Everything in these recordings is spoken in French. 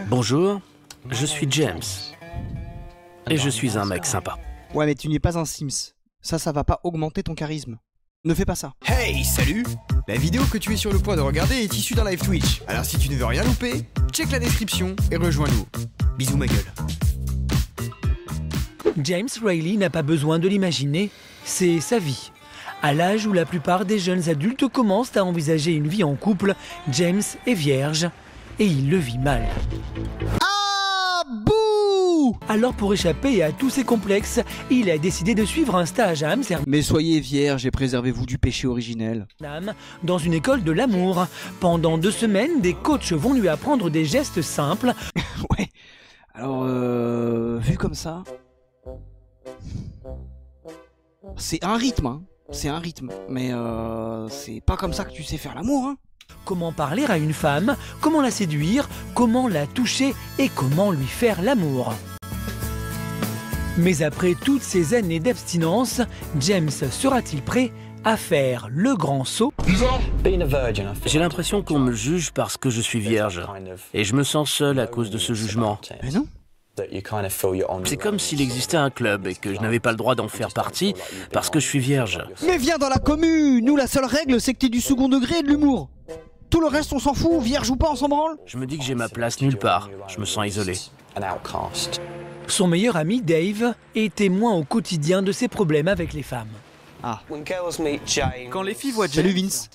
Bonjour, je suis James. Et je suis un mec sympa. Ouais, mais tu n'es pas un Sims. Ça va pas augmenter ton charisme. Ne fais pas ça. Hey, salut! La vidéo que tu es sur le point de regarder est issue d'un live Twitch. Alors si tu ne veux rien louper, check la description et rejoins-nous. Bisous ma gueule. James Reilly n'a pas besoin de l'imaginer, c'est sa vie. À l'âge où la plupart des jeunes adultes commencent à envisager une vie en couple, James est vierge et il le vit mal. Ah, bouh! Alors pour échapper à tous ces complexes, il a décidé de suivre un stage à Amsterdam Mais soyez vierge et préservez-vous du péché originel. dans une école de l'amour. Pendant 2 semaines, des coachs vont lui apprendre des gestes simples. Ouais. Alors, vu comme ça... C'est un rythme, hein. C'est un rythme. Mais c'est pas comme ça que tu sais faire l'amour, hein. Comment parler à une femme, comment la séduire, comment la toucher et comment lui faire l'amour. Mais après toutes ces années d'abstinence, James sera-t-il prêt à faire le grand saut? J'ai l'impression qu'on me juge parce que je suis vierge. Et je me sens seul à cause de ce jugement. Mais non. C'est comme s'il existait un club et que je n'avais pas le droit d'en faire partie parce que je suis vierge. Mais viens dans la commune. Nous, la seule règle, c'est que t'es du second degré et de l'humour. Tout le reste, on s'en fout. Vierge ou pas, on s'en branle. Je me dis que j'ai ma place nulle part. Je me sens isolé. Son meilleur ami Dave est témoin au quotidien de ses problèmes avec les femmes. Ah. Quand les filles voient Salut James, Vince.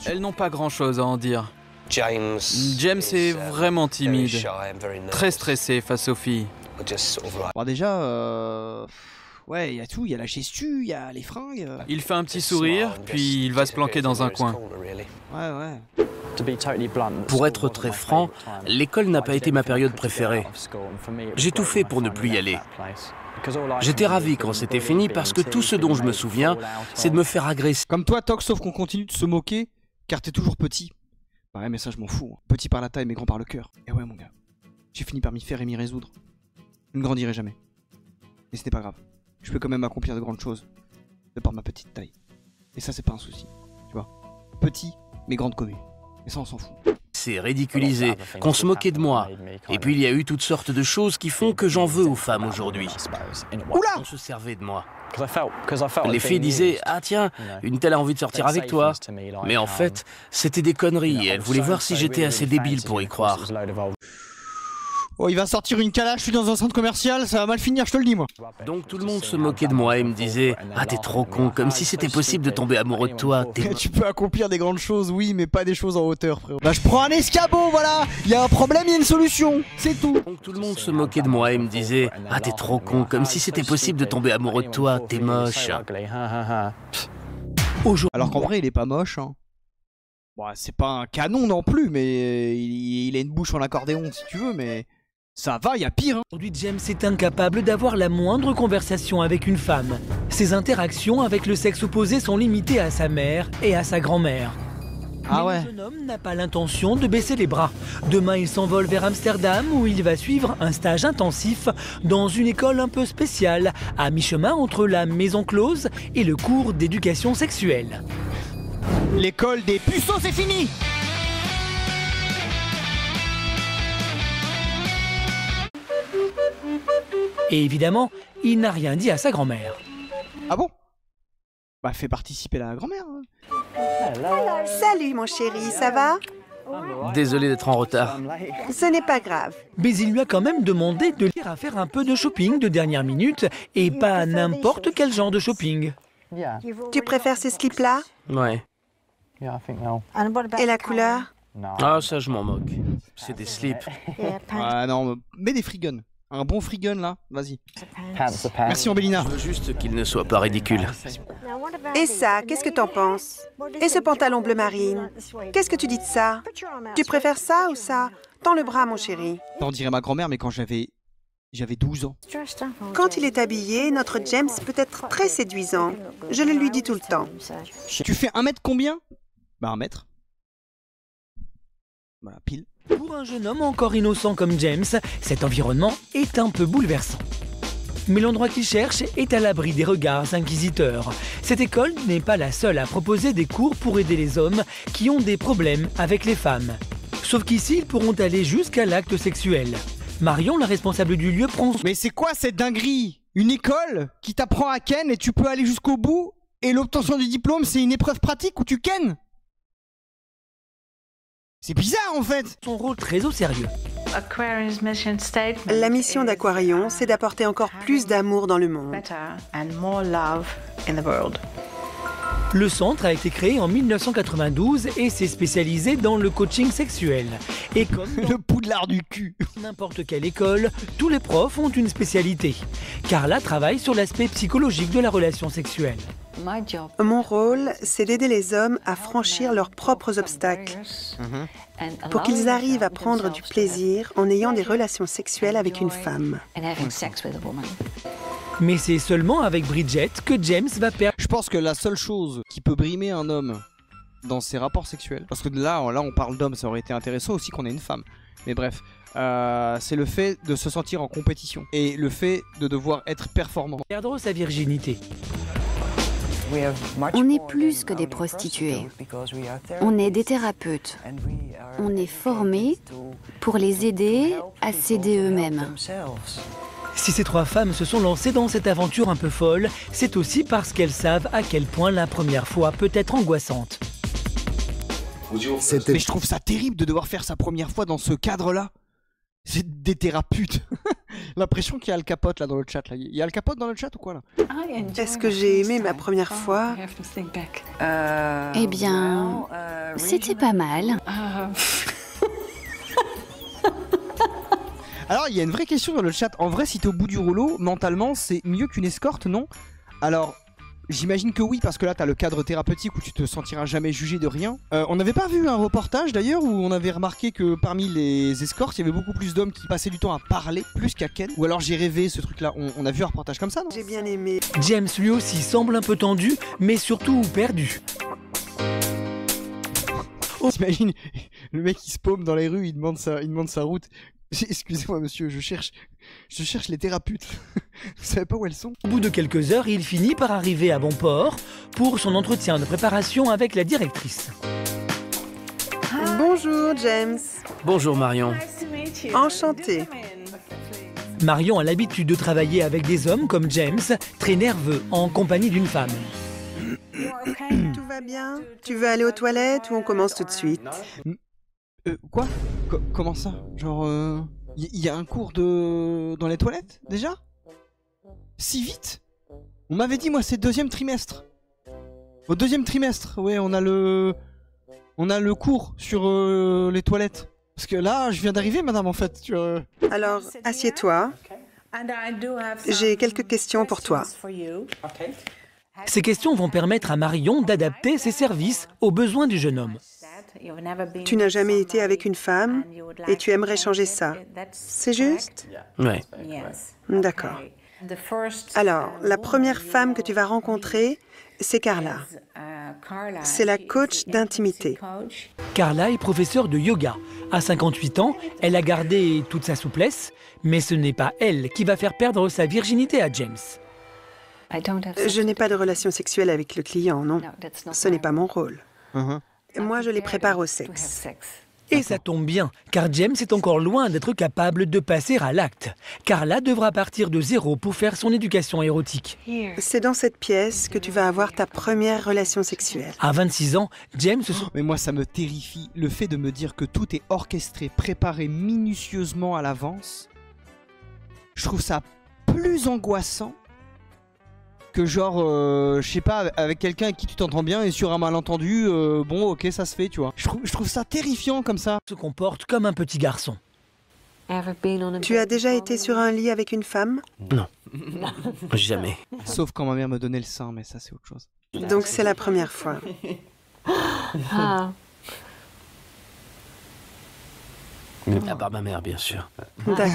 elles n'ont pas grand-chose à en dire. James est vraiment timide, très stressé face aux filles. Bon, déjà, ouais, il y a tout. Il y a la gestu, il y a les fringues. Il fait un petit sourire, puis il va se planquer dans un coin. Ouais, ouais. Pour être très franc, l'école n'a pas été ma période préférée. J'ai tout fait pour ne plus y aller. J'étais ravi quand c'était fini parce que tout ce dont je me souviens, c'est de me faire agresser. Comme toi, Tox, sauf qu'on continue de se moquer, car t'es toujours petit. Bah ouais, mais ça, je m'en fous. Petit par la taille, mais grand par le cœur. Et ouais, mon gars. J'ai fini par m'y faire et m'y résoudre. Je ne grandirai jamais. Mais ce n'est pas grave. Je peux quand même accomplir de grandes choses. De par ma petite taille. Et ça, c'est pas un souci. Tu vois. Petit, mais grande commune. Et ça, on s'en fout. C'est ridiculisé, qu'on se moquait de moi. Et puis il y a eu toutes sortes de choses qui font que j'en veux aux femmes aujourd'hui. Oula! On se servait de moi. Les filles disaient « Ah tiens, une telle a envie de sortir avec toi ». Mais en fait, c'était des conneries et elles voulaient voir si j'étais assez débile pour y croire. Oh, il va sortir une calache, je suis dans un centre commercial, ça va mal finir, je te le dis, moi. Donc tout le monde se moquait de moi et me disait « Ah t'es trop con, comme si c'était possible de tomber amoureux de toi, t'es... » Tu peux accomplir des grandes choses, oui, mais pas des choses en hauteur, frérot. Bah, je prends un escabeau, voilà. Il y a un problème, il y a une solution. C'est tout. Donc tout le monde se moquait de moi et me disait « Ah t'es trop con, comme si c'était possible de tomber amoureux de toi, t'es moche. » Alors qu'en vrai, il est pas moche, hein. Bon, c'est pas un canon non plus, mais il a une bouche en accordéon, si tu veux, mais... Ça va, il y a pire, hein. Aujourd'hui, James est incapable d'avoir la moindre conversation avec une femme. Ses interactions avec le sexe opposé sont limitées à sa mère et à sa grand-mère. Ah Mais ouais. le jeune homme n'a pas l'intention de baisser les bras. Demain, il s'envole vers Amsterdam où il va suivre un stage intensif dans une école un peu spéciale, à mi-chemin entre la maison close et le cours d'éducation sexuelle. L'école des puceaux, c'est fini. Et évidemment, il n'a rien dit à sa grand-mère. Ah bon? Bah, fais participer la grand-mère. Hein. Salut mon chéri, ça va? Désolé d'être en retard. Ce n'est pas grave. Mais il lui a quand même demandé de l'aider à faire un peu de shopping de dernière minute et pas n'importe quel genre de shopping. Tu préfères ces slips-là? Ouais. Et la couleur? Ah ça je m'en moque. C'est des slips. Ah non, mets des free guns. Un bon free gun là, vas-y. Merci Ambelina. Je veux juste qu'il ne soit pas ridicule. Et ça, qu'est-ce que t'en penses? Et ce pantalon bleu marine? Qu'est-ce que tu dis de ça? Tu préfères ça ou ça? Tends le bras mon chéri. On dirait ma grand-mère, mais quand j'avais 12 ans. Quand il est habillé, notre James peut être très séduisant. Je le lui dis tout le temps. Tu fais 1 mètre combien? Bah 1 mètre. Voilà, pile. Pour un jeune homme encore innocent comme James, cet environnement est un peu bouleversant. Mais l'endroit qu'il cherche est à l'abri des regards inquisiteurs. Cette école n'est pas la seule à proposer des cours pour aider les hommes qui ont des problèmes avec les femmes. Sauf qu'ici, ils pourront aller jusqu'à l'acte sexuel. Marion, la responsable du lieu, prend... Mais c'est quoi cette dinguerie? Une école qui t'apprend à ken et tu peux aller jusqu'au bout et l'obtention du diplôme, c'est une épreuve pratique où tu ken? C'est bizarre en fait. Son rôle très au sérieux. La mission d'Aquarion, c'est d'apporter encore plus d'amour dans le monde. Le centre a été créé en 1992 et s'est spécialisé dans le coaching sexuel. Et comme dans Le poudlard du cul. n'importe quelle école, tous les profs ont une spécialité. Carla travaille sur l'aspect psychologique de la relation sexuelle. Mon rôle, c'est d'aider les hommes à franchir leurs propres obstacles pour qu'ils arrivent à prendre du plaisir en ayant des relations sexuelles avec une femme. Mais c'est seulement avec Bridget que James va perdre. Je pense que la seule chose qui peut brimer un homme dans ses rapports sexuels, parce que là on parle d'homme, ça aurait été intéressant aussi qu'on ait une femme, mais bref, c'est le fait de se sentir en compétition et le fait de devoir être performant. Perdre sa virginité. On est plus que des prostituées. On est des thérapeutes. On est formés pour les aider à s'aider eux-mêmes. Si ces trois femmes se sont lancées dans cette aventure un peu folle, c'est aussi parce qu'elles savent à quel point la première fois peut être angoissante. Mais je trouve ça terrible de devoir faire sa première fois dans ce cadre-là. C'est des thérapeutes. L'impression qu'il y a Al Capote là dans le chat. Là. Il y a Al Capote dans le chat ou quoi là? Est-ce que j'ai aimé ma première fois? Eh bien, c'était pas mal. Alors il y a une vraie question dans le chat. En vrai, si t'es au bout du rouleau, mentalement, c'est mieux qu'une escorte, non? Alors, j'imagine que oui, parce que là t'as le cadre thérapeutique où tu te sentiras jamais jugé de rien. On n'avait pas vu un reportage d'ailleurs où on avait remarqué que parmi les escortes, il y avait beaucoup plus d'hommes qui passaient du temps à parler plus qu'à ken. Ou alors j'ai rêvé ce truc là. On a vu un reportage comme ça, non? J'ai bien aimé. James lui aussi semble un peu tendu, mais surtout perdu. T'imagines, le mec il se paume dans les rues, il demande sa route. Excusez-moi monsieur, je cherche les thérapeutes. Vous savez pas où elles sont? Au bout de quelques heures, il finit par arriver à bon port pour son entretien de préparation avec la directrice. Bonjour James. Bonjour Marion. Enchantée. Marion a l'habitude de travailler avec des hommes comme James, très nerveux, en compagnie d'une femme. Tout va bien? Tu veux aller aux toilettes ou on commence tout de suite? Quoi? Comment ça? Genre, y a un cours dans les toilettes, déjà? Si vite? On m'avait dit, moi, c'est deuxième trimestre. Au deuxième trimestre, ouais, on a le cours sur les toilettes. Parce que là, je viens d'arriver, madame, en fait. Alors, assieds-toi. J'ai quelques questions pour toi. Ces questions vont permettre à Marion d'adapter ses services aux besoins du jeune homme. Tu n'as jamais été avec une femme et tu aimerais changer ça. C'est juste? Ouais. D'accord. Alors, la première femme que tu vas rencontrer, c'est Carla. C'est la coach d'intimité. Carla est professeure de yoga. À 58 ans, elle a gardé toute sa souplesse, mais ce n'est pas elle qui va faire perdre sa virginité à James. Je n'ai pas de relation sexuelle avec le client, non. Ce n'est pas mon rôle. Moi, je les prépare au sexe. Et ça tombe bien, car James est encore loin d'être capable de passer à l'acte. Carla devra partir de zéro pour faire son éducation érotique. C'est dans cette pièce que tu vas avoir ta première relation sexuelle. À 26 ans, James se... Mais moi, ça me terrifie. Le fait de me dire que tout est orchestré, préparé minutieusement à l'avance. Je trouve ça plus angoissant que genre, je sais pas, avec quelqu'un avec qui tu t'entends bien et sur un malentendu, bon, ok, ça se fait, tu vois. Je trouve ça terrifiant comme ça. se comporte comme un petit garçon. Tu as déjà été sur un lit avec une femme? Non. Jamais. Sauf quand ma mère me donnait le sein, mais ça, c'est autre chose. Donc c'est la première fois. À part ma mère, bien sûr. D'accord.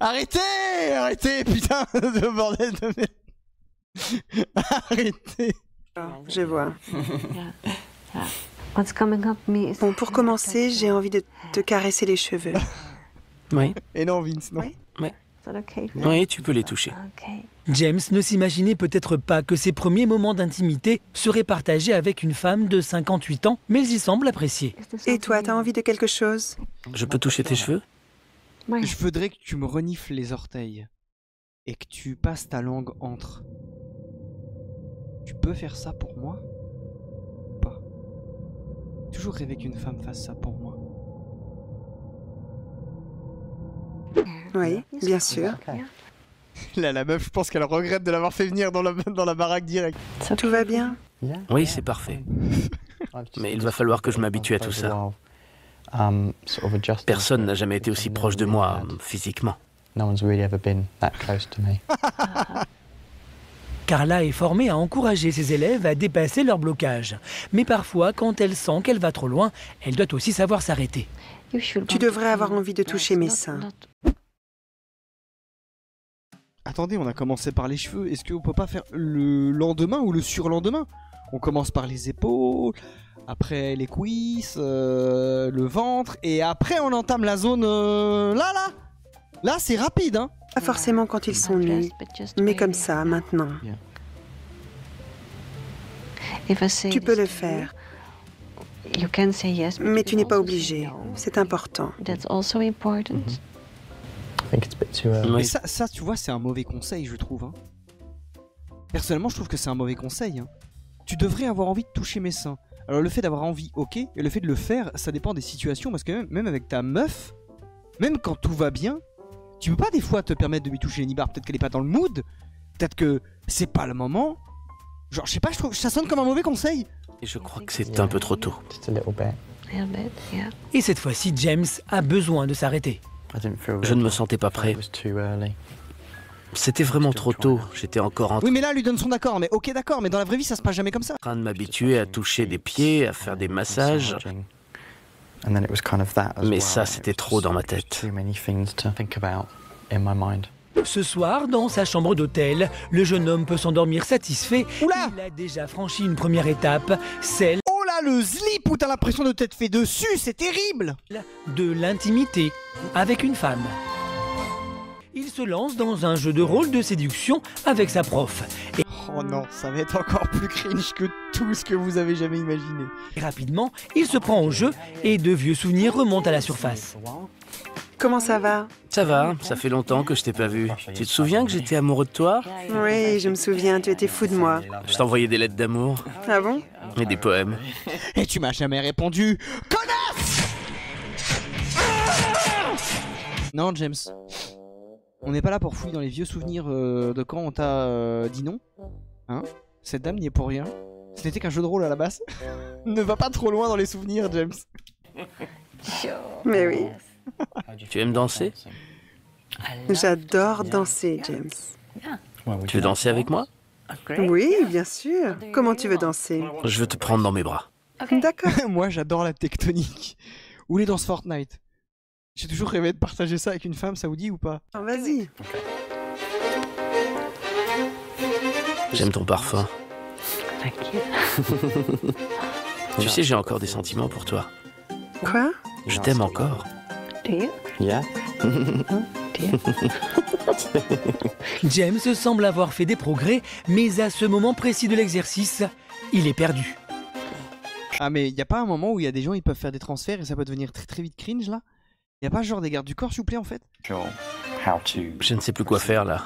Arrêtez, putain de bordel de merde. Arrêtez. Je vois. Bon, pour commencer, j'ai envie de te caresser les cheveux. Oui. Et non, Vince, non. Oui. Oui, tu peux les toucher. James ne s'imaginait peut-être pas que ses premiers moments d'intimité seraient partagés avec une femme de 58 ans, mais il semble apprécier. Et toi, t'as envie de quelque chose? Je peux toucher tes cheveux? Je voudrais que tu me renifles les orteils et que tu passes ta langue entre. Tu peux faire ça pour moi? Ou pas? J'ai toujours rêvé qu'une femme fasse ça pour moi. Oui, bien sûr. Là, la meuf, je pense qu'elle regrette de l'avoir fait venir dans la baraque direct. Tout va bien? Oui, c'est parfait. Mais il va falloir que je m'habitue à tout ça. Personne n'a jamais été aussi proche de moi, physiquement. Carla est formée à encourager ses élèves à dépasser leur blocage. Mais parfois, quand elle sent qu'elle va trop loin, elle doit aussi savoir s'arrêter. Tu devrais avoir envie de toucher mes seins. Attendez, on a commencé par les cheveux. Est-ce qu'on peut pas faire le lendemain ou le surlendemain? On commence par les épaules, après les cuisses, le ventre, et après on entame la zone là. Là, c'est rapide, hein. Pas forcément quand ils sont nus, mais comme ça, maintenant. Tu peux le faire, mais tu n'es pas obligé. C'est important. Mais ça, tu vois, c'est un mauvais conseil, je trouve. Hein. Personnellement, je trouve que c'est un mauvais conseil. Hein. Tu devrais avoir envie de toucher mes seins. Alors, le fait d'avoir envie, ok, et le fait de le faire, ça dépend des situations, parce que même avec ta meuf, même quand tout va bien, tu peux pas des fois te permettre de lui toucher les nibards. Peut-être qu'elle est pas dans le mood, peut-être que c'est pas le moment. Genre, je sais pas, je trouve que ça sonne comme un mauvais conseil. Et je crois que c'est un peu trop tôt. Et cette fois-ci, James a besoin de s'arrêter. Je ne me sentais pas prêt. C'était vraiment trop tôt. J'étais encore en Oui, mais là, elle lui donne son accord. Mais ok, d'accord, mais dans la vraie vie, ça se passe jamais comme ça. train de m'habituer à toucher des pieds, à faire des massages. Mais ça, c'était trop dans ma tête. Ce soir, dans sa chambre d'hôtel, le jeune homme peut s'endormir satisfait. Oula! Il a déjà franchi une première étape, celle Oh là, le slip où t'as l'impression de t'être fait dessus, c'est terrible! de l'intimité avec une femme. Il se lance dans un jeu de rôle de séduction avec sa prof. Et Oh non, ça va être encore plus cringe que tout ce que vous avez jamais imaginé. rapidement, il se prend au jeu et de vieux souvenirs remontent à la surface. Comment ça va? Ça va, ça fait longtemps que je t'ai pas vu. Tu te souviens que j'étais amoureux de toi? Oui, je me souviens, tu étais fou de moi. Je t'envoyais des lettres d'amour Ah bon? et des poèmes. Et tu m'as jamais répondu, connasse! Non, James. On n'est pas là pour fouiller dans les vieux souvenirs de quand on t'a dit non. Hein? Cette dame n'y est pour rien. Ce n'était qu'un jeu de rôle à la base. Ne va pas trop loin dans les souvenirs, James. Mais oui, Tu aimes danser? j'adore danser, James. Tu veux danser avec moi? Oui, bien sûr. Comment tu veux danser? Je veux te prendre dans mes bras. D'accord. Moi, j'adore la tectonique. Ou les danses Fortnite. J'ai toujours rêvé de partager ça avec une femme, ça vous dit ou pas? Vas-y. J'aime ton parfum. Tu sais, j'ai encore des sentiments pour toi. Quoi? Je t'aime encore. James semble avoir fait des progrès, mais à ce moment précis de l'exercice, il est perdu. Ah, mais y a pas un moment où il y a des gens ils peuvent faire des transferts et ça peut devenir très très vite cringe là? Y a pas genre des gardes du corps s'il vous plaît en fait? Je ne sais plus quoi faire là.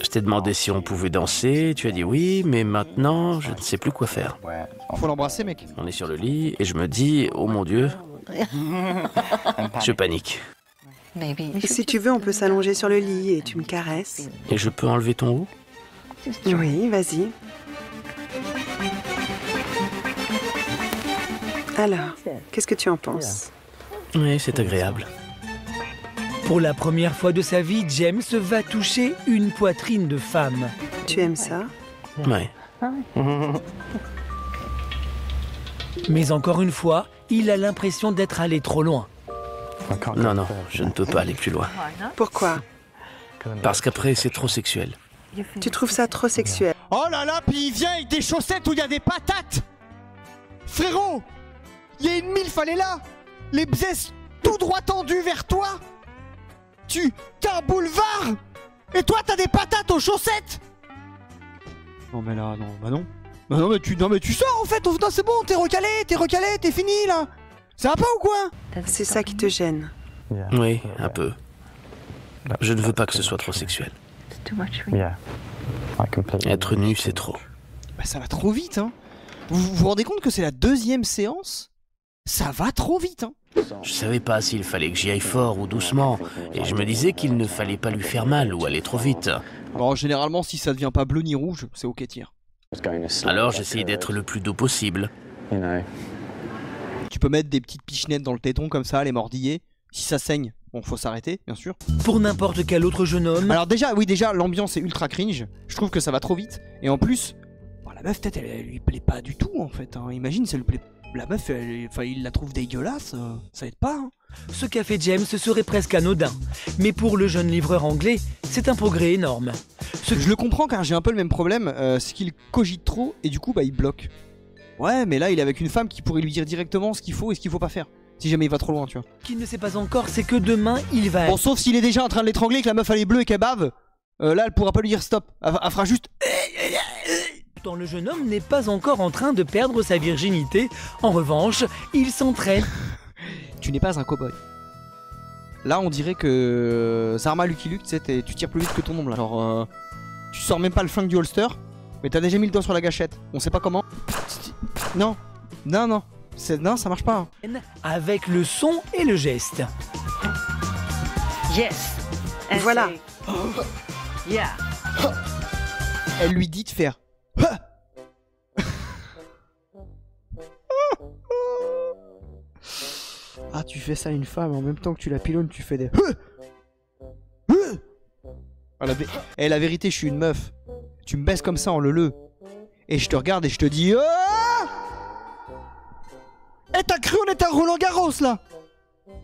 Je t'ai demandé si on pouvait danser, tu as dit oui, mais maintenant, je ne sais plus quoi faire. Faut l'embrasser mec. On est sur le lit et je me dis, oh mon Dieu, je panique. Si tu veux, on peut s'allonger sur le lit et tu me caresses. Et je peux enlever ton haut? Oui, vas-y. Alors, qu'est-ce que tu en penses? Oui, c'est agréable. Pour la première fois de sa vie, James va toucher une poitrine de femme. Tu aimes ça? Ouais. Mais encore une fois, il a l'impression d'être allé trop loin. Non, non, je ne peux pas aller plus loin. Pourquoi? Parce qu'après, c'est trop sexuel. Tu trouves ça trop sexuel? Oh là là, puis il vient avec des chaussettes où il y a des patates! Frérot! Il y a une milf, elle est là! Les bzès tout droit tendus vers toi! T'es un boulevard! Et toi, t'as des patates aux chaussettes! Non, mais là, non, bah non. Bah non, mais tu sors en fait, non, c'est bon, t'es recalé, t'es fini là! Ça va pas ou quoi? C'est ça qui te gêne. Oui, un peu. Je ne veux pas que ce soit trop sexuel. Être nu, c'est trop. Bah ça va trop vite, hein. Vous vous rendez compte que c'est la 2e séance? Ça va trop vite, hein. Je savais pas s'il fallait que j'y aille fort ou doucement, et je me disais qu'il ne fallait pas lui faire mal ou aller trop vite. Alors généralement, si ça devient pas bleu ni rouge, c'est ok tir. Alors j'essaye d'être le plus doux possible. Tu peux mettre des petites pichenettes dans le téton comme ça, les mordiller. Si ça saigne, bon, faut s'arrêter, bien sûr. Pour n'importe quel autre jeune homme, Alors déjà, oui, déjà, l'ambiance est ultra cringe. Je trouve que ça va trop vite. Et en plus, bon, la meuf, peut-être, elle lui plaît pas du tout, en fait. Hein. Imagine, ça lui plaît. La meuf, il la trouve dégueulasse. Ça aide pas, hein. ce qu'a fait James serait presque anodin. Mais pour le jeune livreur anglais, c'est un progrès énorme. Je le comprends car j'ai un peu le même problème. C'est qu'il cogite trop et du coup, bah, il bloque. Ouais, mais là, il est avec une femme qui pourrait lui dire directement ce qu'il faut et ce qu'il faut pas faire. Si jamais il va trop loin, tu vois. Ce qu'il ne sait pas encore, c'est que demain, il va... Bon, sauf s'il est déjà en train de l'étrangler, que la meuf elle est bleue et qu'elle bave. Là, elle pourra pas lui dire stop. Elle fera juste... Pourtant, le jeune homme n'est pas encore en train de perdre sa virginité. En revanche, il s'entraîne. Tu n'es pas un cow-boy. Là, on dirait que... Zarma Lucky Luke, tu sais, tu tires plus vite que ton ombre là. Genre, tu sors même pas le flingue du holster, mais t'as déjà mis le doigt sur la gâchette. On sait pas comment. Non, non, non. Non, ça marche pas. Hein. Avec le son et le geste. Yes. Voilà. Yeah. Elle lui dit de faire. Ah, tu fais ça à une femme en même temps que tu la pilonnes, tu fais des. Ah, la vérité, je suis une meuf. Tu me baisses comme ça en le. Et je te regarde et je te dis. Eh, t'as cru on était à Roland Garros là?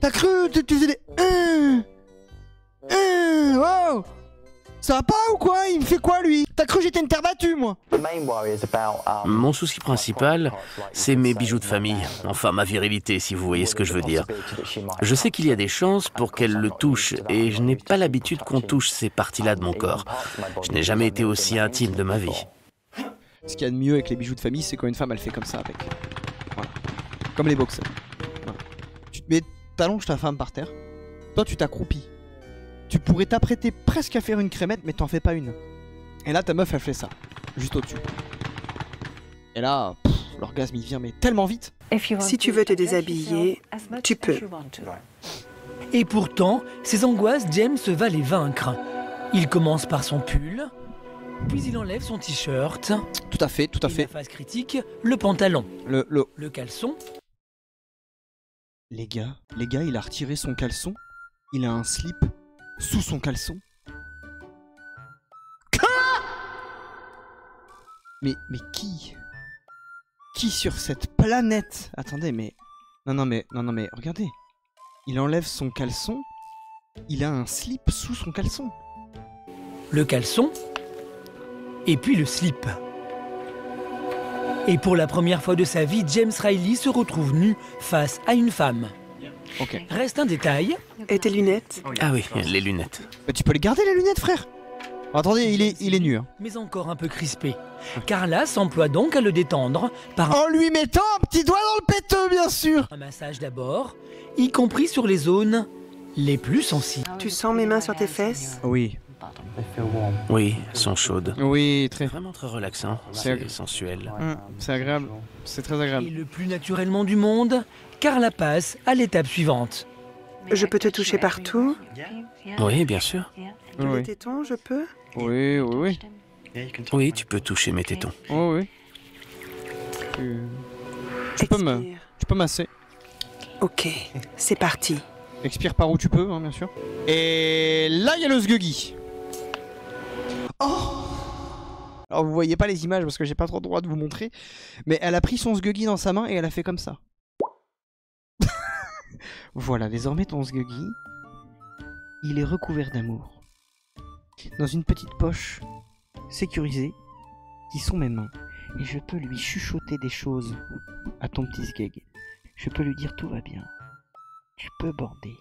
T'as cru tu faisais des... Wow. Ça va pas ou quoi? Il me fait quoi lui? T'as cru j'étais une terre battue moi? Mon souci principal, c'est mes bijoux de famille, enfin ma virilité si vous voyez ce que je veux dire. Je sais qu'il y a des chances pour qu'elle le touche et je n'ai pas l'habitude qu'on touche ces parties-là de mon corps. Je n'ai jamais été aussi intime de ma vie. Ce qu'il y a de mieux avec les bijoux de famille, c'est quand une femme elle fait comme ça avec. Voilà. Comme les boxeurs. Voilà. Tu te mets, t'allonges ta femme par terre. Toi tu t'accroupis. Tu pourrais t'apprêter presque à faire une crémette, mais t'en fais pas une. Et là ta meuf elle fait ça, juste au-dessus. Et là, l'orgasme il vient mais tellement vite. Si tu veux te déshabiller, tu peux. Et pourtant, ses angoisses, James va les vaincre. Il commence par son pull, puis il enlève son t-shirt. Tout à fait, tout à fait. La phase critique, le pantalon. Le caleçon. Les gars, il a retiré son caleçon. Il a un slip sous son caleçon. Mais qui sur cette planète? Attendez, mais non mais regardez. Il enlève son caleçon. Il a un slip sous son caleçon. Le caleçon et puis le slip. Et pour la première fois de sa vie, James Riley se retrouve nu face à une femme. Ok. Reste un détail. Et tes lunettes? Ah oui, les lunettes. Mais tu peux les garder les lunettes, frère. Attendez, il est nu. Hein. Mais encore un peu crispé. Carla s'emploie donc à le détendre par en lui mettant un petit doigt dans le péteux, bien sûr. Un massage d'abord, y compris sur les zones les plus sensibles. Tu sens mes mains sur tes fesses? Oui. Oui, elles sont chaudes. Oui, très. Vraiment très relaxant, c'est sensuel. C'est agréable, c'est très agréable. Et le plus naturellement du monde, Carla passe à l'étape suivante. Je peux te toucher partout? Oui, bien sûr. Les tétons, je peux? Oui. Oui, tu peux toucher mes tétons. Oh oui. Tu peux masser. Ok, c'est parti. Expire par où tu peux, hein, bien sûr. Et là, il y a le sguggy. Oh! Alors, vous voyez pas les images parce que j'ai pas trop le droit de vous montrer. Mais elle a pris son sguggy dans sa main et elle a fait comme ça. Voilà, désormais ton sguggy, il est recouvert d'amour. Dans une petite poche sécurisée, qui sont mes mains. Et je peux lui chuchoter des choses à ton petit sgeg. Je peux lui dire tout va bien. Tu peux border.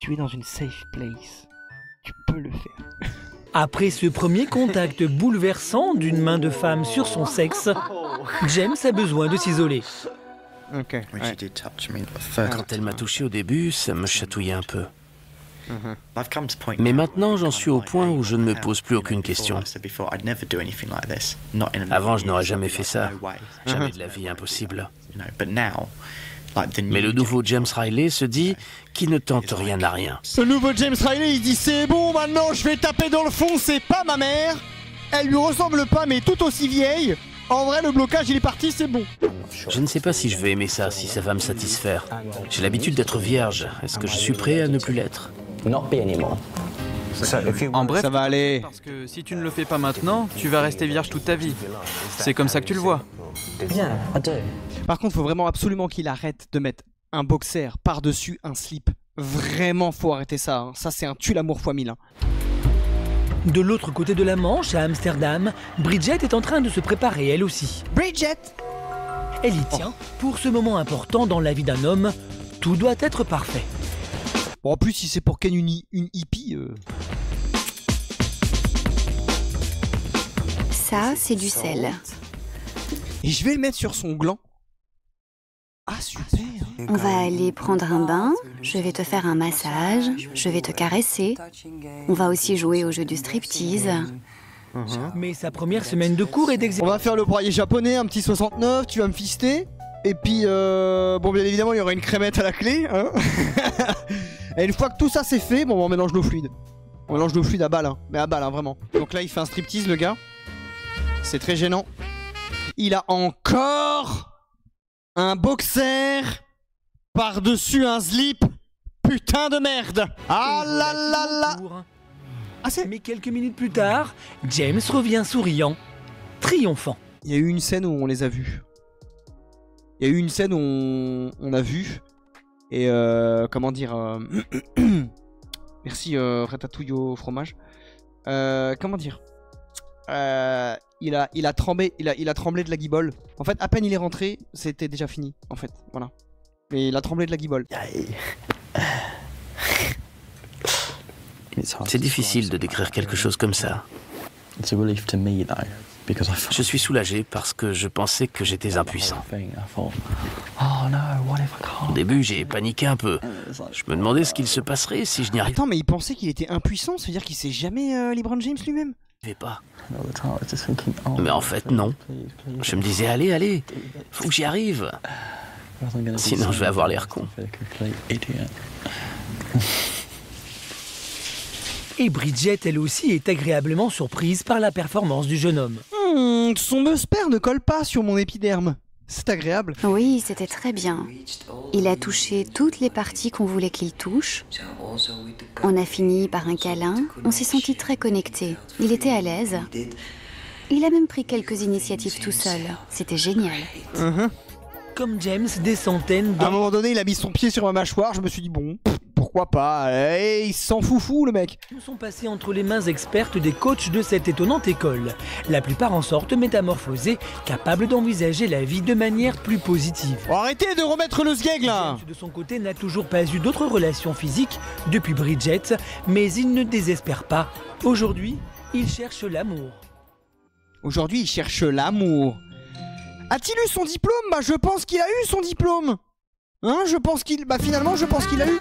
Tu es dans une safe place. Tu peux le faire. Après ce premier contact bouleversant d'une main de femme sur son sexe, James a besoin de s'isoler. Ok. Ouais. Quand elle m'a touché au début, ça me chatouillait un peu. Mais maintenant, j'en suis au point où je ne me pose plus aucune question. Avant, je n'aurais jamais fait ça. Jamais de la vie, impossible. Mais le nouveau James Riley se dit qu'il ne tente rien à rien. Ce nouveau James Riley, il dit c'est bon, maintenant je vais taper dans le fond, c'est pas ma mère. Elle lui ressemble pas, mais tout aussi vieille. En vrai, le blocage, il est parti, c'est bon. Je ne sais pas si je vais aimer ça, si ça va me satisfaire. J'ai l'habitude d'être vierge. Est-ce que je suis prêt à ne plus l'être? En bref, Ça va aller. parce que si tu ne le fais pas maintenant, tu vas rester vierge toute ta vie. C'est comme ça que tu le vois. Par contre, faut vraiment absolument qu'il arrête de mettre un boxer par-dessus un slip. Vraiment, faut arrêter ça. Hein. Ça, c'est un tue-l'amour x 1000. Hein. De l'autre côté de la Manche, à Amsterdam, Bridget est en train de se préparer elle aussi. Bridget! Elle y tient. Pour ce moment important dans la vie d'un homme, tout doit être parfait. Bon, en plus, si c'est pour Ken une hippie... Ça, c'est du sel. Et je vais le mettre sur son gland. Ah, super! On va aller prendre un bain, je vais te faire un massage, je vais te caresser. On va aussi jouer au jeu du striptease. Mais sa première semaine de cours est On d'exercice. va faire le broyer japonais, un petit 69, tu vas me fister. Et puis, bon, bien évidemment, il y aura une crémette à la clé. Hein. Et une fois que tout ça c'est fait, bon, on mélange l'eau fluide. On mélange l'eau fluide à balle, hein. Mais à balle, hein, vraiment. Donc là, il fait un striptease, le gars. C'est très gênant. Il a encore un boxer par-dessus un slip. Putain de merde. Ah là là là. Ah, c'est... Mais quelques minutes plus tard, James revient souriant, triomphant. Il y a eu une scène où on les a vus. Il y a eu une scène où on a vu. Et comment dire... Merci ratatouille au fromage. Comment dire il a tremblé de la guibole. En fait, à peine il est rentré, c'était déjà fini. En fait, voilà. Mais il a tremblé de la guibole. C'est difficile de décrire quelque chose comme ça. Je suis soulagé parce que je pensais que j'étais impuissant. Au début, j'ai paniqué un peu. Je me demandais ce qu'il se passerait si je n'y arrivais Attends, mais il pensait qu'il était impuissant, ça veut dire qu'il sait jamais LeBron James lui-même? pas. Mais en fait, non. Je me disais, allez, faut que j'y arrive. Sinon, je vais avoir l'air con. Et Bridget, elle aussi, est agréablement surprise par la performance du jeune homme. Son musper ne colle pas sur mon épiderme. C'est agréable. Oui, c'était très bien. Il a touché toutes les parties qu'on voulait qu'il touche. On a fini par un câlin. On s'est senti très connectés. Il était à l'aise. Il a même pris quelques initiatives tout seul. C'était génial. Comme James, des centaines À un moment donné, il a mis son pied sur ma mâchoire. Je me suis dit, bon, pourquoi pas. Il s'en fout, le mec. nous sont passés entre les mains expertes des coachs de cette étonnante école. La plupart en sortent métamorphosés, capables d'envisager la vie de manière plus positive. Oh, arrêtez de remettre le sgeg, là. James, de son côté, n'a toujours pas eu d'autres relations physiques depuis Bridget, mais il ne désespère pas. Aujourd'hui, il cherche l'amour. Aujourd'hui, il cherche l'amour. A-t-il eu son diplôme? Bah, je pense qu'il a eu son diplôme. Hein, je pense qu'il... Bah, finalement, je pense qu'il a eu...